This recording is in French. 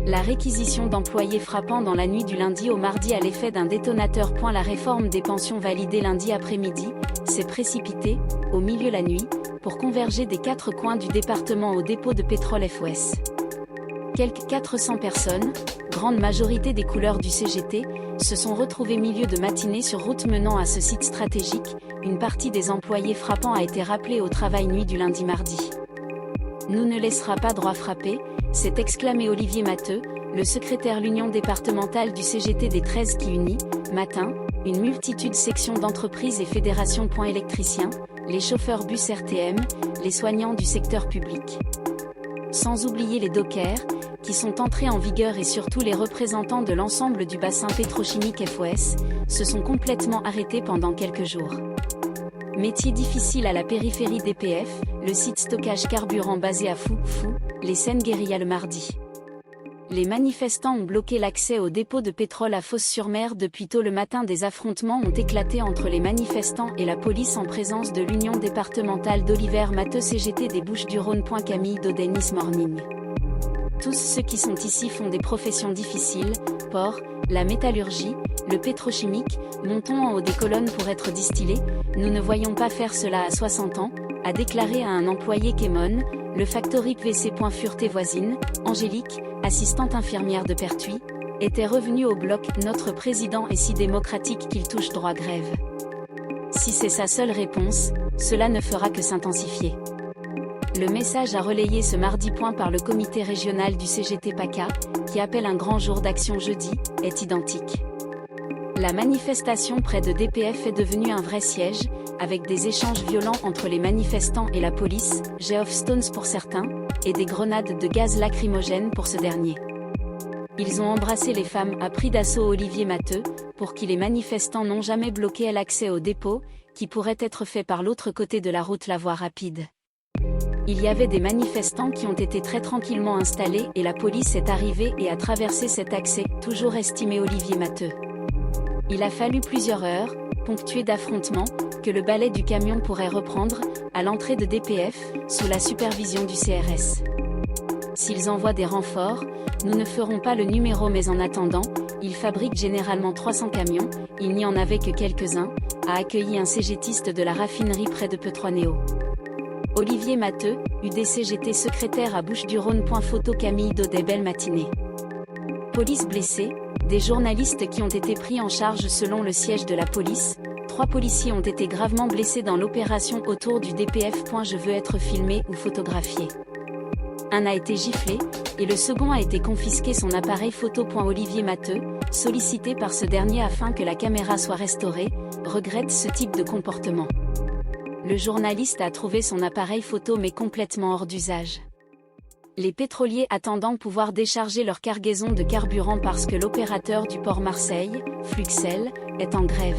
La réquisition d'employés frappant dans la nuit du lundi au mardi à l'effet d'un détonateur. La réforme des pensions validée lundi après-midi s'est précipitée, au milieu la nuit, pour converger des quatre coins du département au dépôt de pétrole FOS. Quelques 400 personnes, grande majorité des couleurs du CGT, se sont retrouvées milieu de matinée sur route menant à ce site stratégique. Une partie des employés frappants a été rappelée au travail nuit du lundi-mardi. Nous ne laissera pas droit frapper, s'est exclamé Olivier Matteux, le secrétaire l'Union départementale du CGT des 13 qui unit, matin, une multitude sections d'entreprises et fédérations. Électriciens, les chauffeurs bus RTM, les soignants du secteur public. Sans oublier les dockers, qui sont entrés en vigueur et surtout les représentants de l'ensemble du bassin pétrochimique FOS, se sont complètement arrêtés pendant quelques jours. Métier difficile à la périphérie d'EPF, le site stockage carburant basé à Fou, les Seine-Guérilla le mardi. Les manifestants ont bloqué l'accès au dépôt de pétrole à Fos-sur-Mer depuis tôt le matin. Des affrontements ont éclaté entre les manifestants et la police en présence de l'Union départementale d'Olivier Matteux CGT des Bouches-du-Rhône. Camille Dodenis Morning. Tous ceux qui sont ici font des professions difficiles, port, la métallurgie, le pétrochimique, montons en haut des colonnes pour être distillés, nous ne voyons pas faire cela à 60 ans, a déclaré à un employé Kémon, le Factory PVC. Fureté voisine, Angélique, assistante infirmière de Pertuis, était revenue au bloc. Notre président est si démocratique qu'il touche droit grève. Si c'est sa seule réponse, cela ne fera que s'intensifier. Le message à relayer ce mardi par le comité régional du CGT PACA, qui appelle un grand jour d'action jeudi, est identique. La manifestation près de DPF est devenue un vrai siège, avec des échanges violents entre les manifestants et la police, Geoff Stones pour certains, et des grenades de gaz lacrymogène pour ce dernier. Ils ont embrassé les femmes, a pris d'assaut Olivier Matteux, pour qui les manifestants n'ont jamais bloqué l'accès au dépôt, qui pourrait être fait par l'autre côté de la route, la voie rapide. Il y avait des manifestants qui ont été très tranquillement installés et la police est arrivée et a traversé cet accès, toujours estimé Olivier Matteux. Il a fallu plusieurs heures, ponctuées d'affrontements, que le balai du camion pourrait reprendre, à l'entrée de DPF, sous la supervision du CRS. S'ils envoient des renforts, nous ne ferons pas le numéro, mais en attendant, ils fabriquent généralement 300 camions, il n'y en avait que quelques-uns, a accueilli un CGTiste de la raffinerie près de Petronéo. Olivier Matteux, UDCGT secrétaire à Bouches-du-Rhône. Photo Camille Daudet. Belle matinée. Police blessée, des journalistes qui ont été pris en charge selon le siège de la police. 3 policiers ont été gravement blessés dans l'opération autour du DPF. Je veux être filmé ou photographié. Un a été giflé, et le second a été confisqué son appareil photo. Olivier Matteux, sollicité par ce dernier afin que la caméra soit restaurée, regrette ce type de comportement. Le journaliste a trouvé son appareil photo mais complètement hors d'usage. Les pétroliers attendant pouvoir décharger leur cargaison de carburant parce que l'opérateur du port Marseille, Fluxel, est en grève.